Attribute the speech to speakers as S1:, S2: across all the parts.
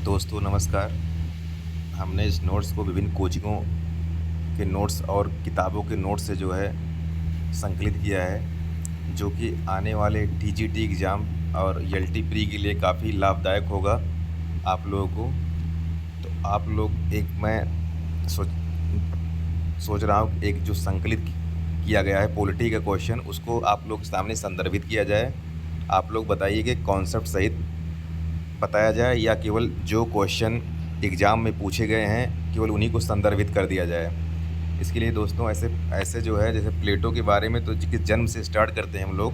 S1: दोस्तों नमस्कार। हमने इस नोट्स को विभिन्न कोचिंगों के नोट्स और किताबों के नोट्स से जो है संकलित किया है, जो कि आने वाले टीजीटी एग्ज़ाम और एलटी प्री के लिए काफ़ी लाभदायक होगा आप लोगों को। तो आप लोग मैं सोच सोच रहा हूँ एक जो संकलित किया गया है पॉलिटी का क्वेश्चन, उसको आप लोग के सामने संदर्भित किया जाए। आप लोग बताइए कि कॉन्सेप्ट सहित बताया जाए या केवल जो क्वेश्चन एग्ज़ाम में पूछे गए हैं केवल उन्हीं को संदर्भित कर दिया जाए। इसके लिए दोस्तों ऐसे ऐसे जो है, जैसे प्लेटो के बारे में तो जिसके जन्म से स्टार्ट करते हैं हम लोग,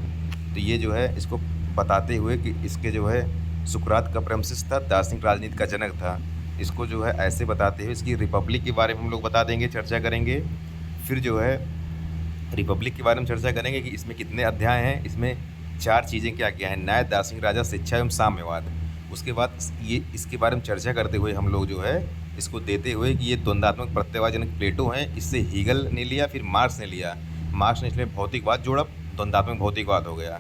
S1: तो ये जो है इसको बताते हुए कि इसके जो है सुकरात का प्रमसिस था, दार्शनिक राजनीति का जनक था। इसको जो है ऐसे बताते हुए इसकी रिपब्लिक के बारे में हम लोग बता देंगे, चर्चा करेंगे। फिर जो है रिपब्लिक के बारे में चर्चा करेंगे कि इसमें कितने अध्याय हैं, इसमें 4 चीज़ें क्या क्या हैं: न्याय, दार्शनिक राजा, शिक्षा एवं साम्यवाद। उसके बाद ये इसके बारे में चर्चा करते हुए हम लोग जो है इसको देते हुए कि ये द्वंद्वात्मक प्रत्ययवादजनक प्लेटो हैं। इससे हीगल ने लिया, फिर मार्क्स ने लिया। मार्क्स ने इसमें भौतिकवाद जोड़ा, द्वंद्वात्मक भौतिकवाद हो गया।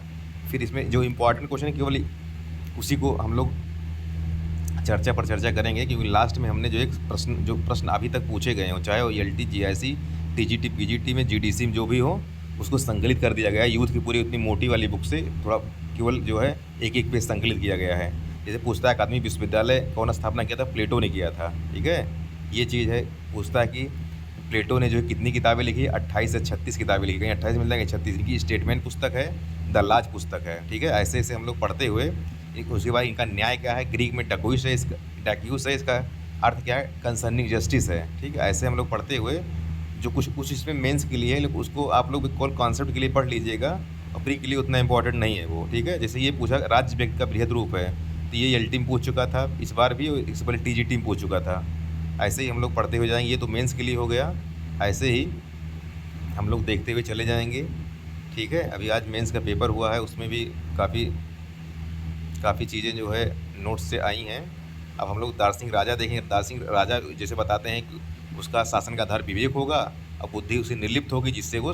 S1: फिर इसमें जो इम्पोर्टेंट क्वेश्चन है केवल उसी को हम लोग चर्चा पर चर्चा करेंगे, क्योंकि लास्ट में हमने जो प्रश्न अभी तक पूछे गए हों, चाहे वो एलटी, जीआईसी, टीजीटी, पीजीटी में, जीडीसी में जो भी हो, उसको संकलित कर दिया गया है। यूथ की पूरी उतनी मोटी वाली बुक से थोड़ा केवल जो है एक एक पेज संकलित किया गया है। जैसे पूछता है अकादमी विश्वविद्यालय कौन स्थापना किया था, प्लेटो ने किया था। ठीक है, ये चीज़ है। पूछता है कि प्लेटो ने जो है कितनी किताबें लिखी, 28 से 36 किताबें लिखी। कहीं 28 मिल जाएंगे, 36 की स्टेटमेंट पुस्तक है, द लाज पुस्तक है। ठीक है, ऐसे ऐसे हम लोग पढ़ते हुए उसके बाद इनका न्याय क्या है, ग्रीक में डक्यूस है, इसका अर्थ क्या है, कंसर्निंग जस्टिस है। ठीक है, ऐसे हम लोग पढ़ते हुए जो कुछ कुछ इसमें मेंस के लिए है, लेकिन उसको आप लोग कॉल कॉन्सेप्ट के लिए पढ़ लीजिएगा, और प्री के लिए उतना इंपॉर्टेंट नहीं है वो। ठीक है, जैसे ये पूछा राज्य व्यक्ति का बृहद रूप है, तो ये एल टीम पूछ चुका था इस बार भी, और इससे पहले टीजी टीम पूछ चुका था। ऐसे ही हम लोग पढ़ते हुए जाएंगे। ये तो मेंस के लिए हो गया, ऐसे ही हम लोग देखते हुए चले जाएंगे। ठीक है, अभी आज मेंस का पेपर हुआ है, उसमें भी काफ़ी चीज़ें जो है नोट्स से आई हैं। अब हम लोग दार्शनिक राजा देखेंगे। दार्शनिक राजा जैसे बताते हैं कि उसका शासन का आधार विवेक होगा और बुद्धि उसे निर्लिप्त होगी, जिससे वो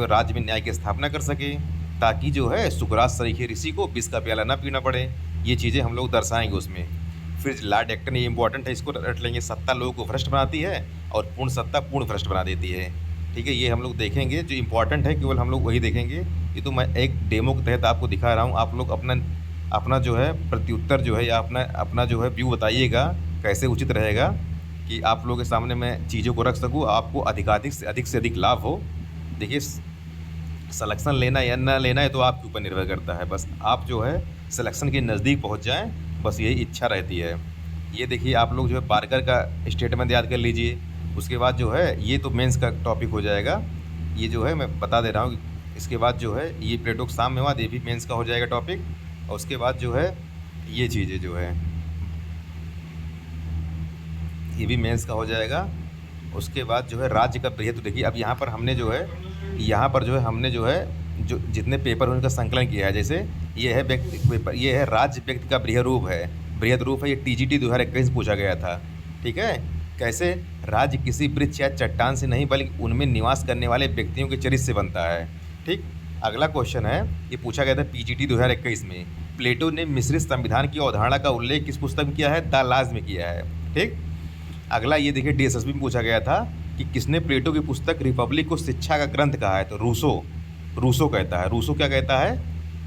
S1: राज्य में न्याय की स्थापना कर सके, ताकि जो है सुकरात सरीखे ऋषि को विष का प्याला ना पीना पड़े। ये चीज़ें हम लोग दर्शाएंगे उसमें। फिर लॉर्ड एक्टन, ये इंपॉर्टेंट है, इसको रट लेंगे। सत्ता लोगों को भ्रष्ट बनाती है और पूर्ण सत्ता पूर्ण भ्रष्ट बना देती है। ठीक है, ये हम लोग देखेंगे। जो इंपॉर्टेंट है केवल हम लोग वही देखेंगे। ये तो मैं एक डेमो के तहत आपको दिखा रहा हूँ। आप लोग अपना जो है प्रत्युत्तर जो है या अपना जो है व्यू बताइएगा, कैसे उचित रहेगा कि आप लोगों के सामने मैं चीज़ों को रख सकूँ, आपको अधिकाधिक से अधिक लाभ हो। देखिए, सिलेक्शन लेना या ना लेना है तो आपके ऊपर निर्भर करता है। बस आप जो है सिलेक्शन के नज़दीक पहुंच जाएं, बस यही इच्छा रहती है। ये देखिए, आप लोग जो है पार्कर का स्टेटमेंट याद कर लीजिए। उसके बाद जो है ये तो मेंस का टॉपिक हो जाएगा। ये जो है मैं बता दे रहा हूँ। इसके बाद जो है ये प्लेटो का साम्यवाद, ये भी मेंस का हो जाएगा टॉपिक। और उसके बाद जो है ये चीज़ें जो है ये भी मेंस का हो जाएगा। उसके बाद जो है राज्य का बृहद, देखिए अब यहाँ पर हमने जो है जो जितने पेपर उनका संकलन किया है। जैसे ये है पेपर, ये है राज्य व्यक्ति का बृहद रूप है। ये टीजीटी 2021 पूछा गया था। ठीक है, कैसे राज्य किसी वृक्ष या चट्टान से नहीं बल्कि उनमें निवास करने वाले व्यक्तियों के चरित्र से बनता है। ठीक, अगला क्वेश्चन है, ये पूछा गया था पीजीटी 2021 में। प्लेटो ने मिश्रित संविधान की अवधारणा का उल्लेख किस पुस्तक में किया है, द लाज में किया है। ठीक, अगला ये देखिए डीएसएसबी में पूछा गया था कि किसने प्लेटो की पुस्तक रिपब्लिक को शिक्षा का ग्रंथ कहा है, तो रूसो कहता है। रूसो क्या कहता है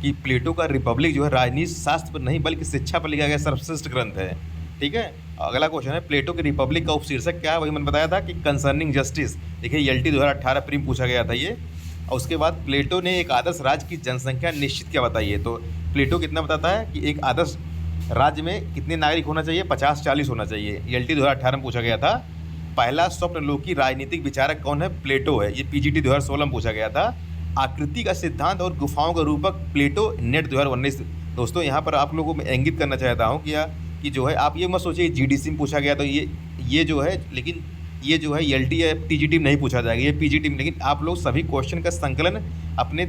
S1: कि प्लेटो का रिपब्लिक जो है राजनीति शास्त्र पर नहीं बल्कि शिक्षा पर लिखा गया सर्वश्रेष्ठ ग्रंथ है। ठीक है, अगला क्वेश्चन है, प्लेटो के रिपब्लिक का उपशीर्षक क्या है, वही मैंने बताया था कि कंसर्निंग जस्टिस। देखिए एलटी 2018 प्रीम पूछा गया था ये। और उसके बाद प्लेटो ने एक आदर्श राज्य की जनसंख्या निश्चित क्या बताइए, तो प्लेटो कितना बताता है कि एक आदर्श राज्य में कितने नागरिक होना चाहिए, 50-40 होना चाहिए। एलटी 2018 में पूछा गया था। पहला स्वप्नलोकी राजनीतिक विचारक कौन है, प्लेटो है। ये पीजीटी 2016 में पूछा गया था। आकृति का सिद्धांत और गुफाओं का रूपक, प्लेटो, नेट 2019। दोस्तों यहाँ पर आप लोगों को मैं इंगित करना चाहता हूँ कि जो है आप ये मत सोचिए जीडीसी में पूछा गया तो ये जो है, लेकिन ये जो है एलटी या टीजीटी में नहीं पूछा जाएगा, ये पीजीटी में। लेकिन आप लोग सभी क्वेश्चन का संकलन अपने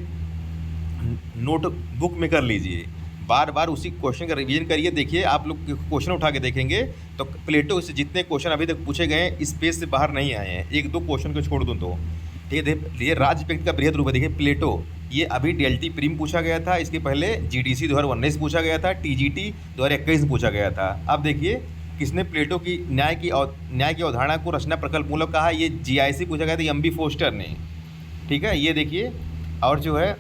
S1: नोटबुक में कर लीजिए, बार बार उसी क्वेश्चन का रिवीजन करिए। देखिए आप लोग क्वेश्चन उठा के देखेंगे तो प्लेटो से जितने क्वेश्चन अभी तक पूछे गए हैं इस पेज से बाहर नहीं आए हैं, एक दो क्वेश्चन को छोड़ दूँ तो। ठीक है, ये राज्य व्यक्ति का बृहद रूप है। देखिए प्लेटो ये अभी डेल्टी प्रीम पूछा गया था, इसके पहले जीडीसी 2019 पूछा गया था, टीजीटी 2021 पूछा गया था। अब देखिए किसने प्लेटो की न्याय की अवधारणा को रचना प्रकल्प मूलक कहा, ये जीआईसी पूछा गया था एमबी फोस्टर ने। ठीक है, ये देखिए। और जो है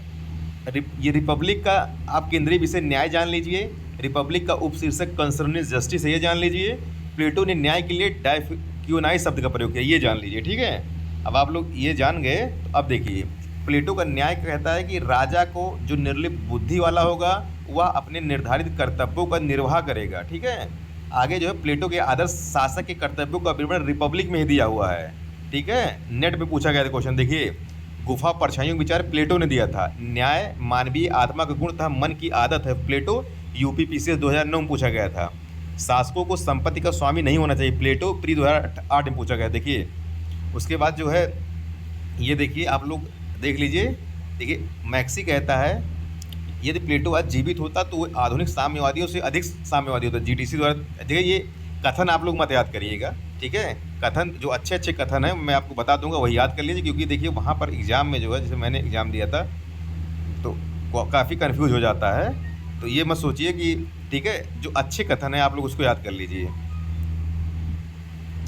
S1: ये रिपब्लिक का आप केंद्रीय विषय न्याय जान लीजिए, रिपब्लिक का उपशीर्षक कंसर्निंग जस्टिस है, ये जान लीजिए। प्लेटो ने न्याय के लिए डायक्यूनाई शब्द का प्रयोग किया, ये जान लीजिए। ठीक है, अब आप लोग ये जान गए, तो अब देखिए प्लेटो का न्याय कहता है कि राजा को जो निर्लिप्त बुद्धि वाला होगा वह अपने निर्धारित कर्तव्यों का निर्वाह करेगा। ठीक है, आगे जो है प्लेटो के आदर्श शासक के कर्तव्यों का विवरण रिपब्लिक में ही दिया हुआ है। ठीक है, नेट पे पूछा गया था क्वेश्चन, देखिए गुफा परछाइयों का विचार प्लेटो ने दिया था। न्याय मानवीय आत्मा का गुण तथा मन की आदत है, प्लेटो यूपीपीसीएस 2009 में पूछा गया था। शासकों को संपत्ति का स्वामी नहीं होना चाहिए, प्लेटो प्री 2008 में पूछा गया। देखिए उसके बाद जो है ये देखिए आप लोग देख लीजिए, देखिए मैक्सी कहता है यदि प्लेटो आज जीवित होता तो वो आधुनिक साम्यवादियों से अधिक साम्यवादी होता। जीडीसी द्वारा देखिए ये कथन आप लोग मत याद करिएगा। ठीक है, कथन जो अच्छे अच्छे कथन है मैं आपको बता दूंगा, वही याद कर लीजिए, क्योंकि देखिए वहाँ पर एग्ज़ाम में जो है, जैसे मैंने एग्ज़ाम दिया था तो काफ़ी कन्फ्यूज हो जाता है, तो ये मत सोचिए कि ठीक है, जो अच्छे कथन है आप लोग उसको याद कर लीजिए।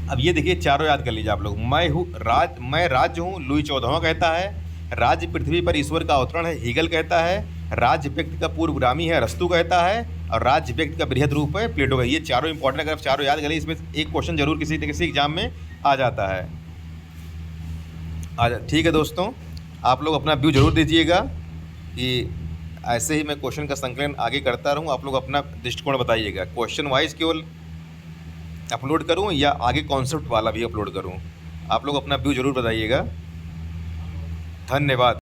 S1: अब ये देखिए चारों याद कर लीजिए आप लोग। मैं राज्य हूँ, लुई 14वां कहता है। राज्य पृथ्वी पर ईश्वर का अवतरण है, हीगल कहता है। राज्य व्यक्ति का पूर्वगामी है, अरस्तू कहता है। और राज्य व्यक्ति का बृहद रूप है, प्लेटो का। ये चारों इंपॉर्टेंट, अगर आप चारों याद करें इसमें एक क्वेश्चन जरूर किसी किसी एग्जाम में आ जाता है। ठीक है दोस्तों, आप लोग अपना व्यू जरूर दीजिएगा कि ऐसे ही मैं क्वेश्चन का संकलन आगे करता रहूँ। आप लोग अपना दृष्टिकोण बताइएगा, क्वेश्चन वाइज केवल अपलोड करूं या आगे कॉन्सेप्ट वाला भी अपलोड करूं, आप लोग अपना व्यू जरूर बताइएगा। धन्यवाद।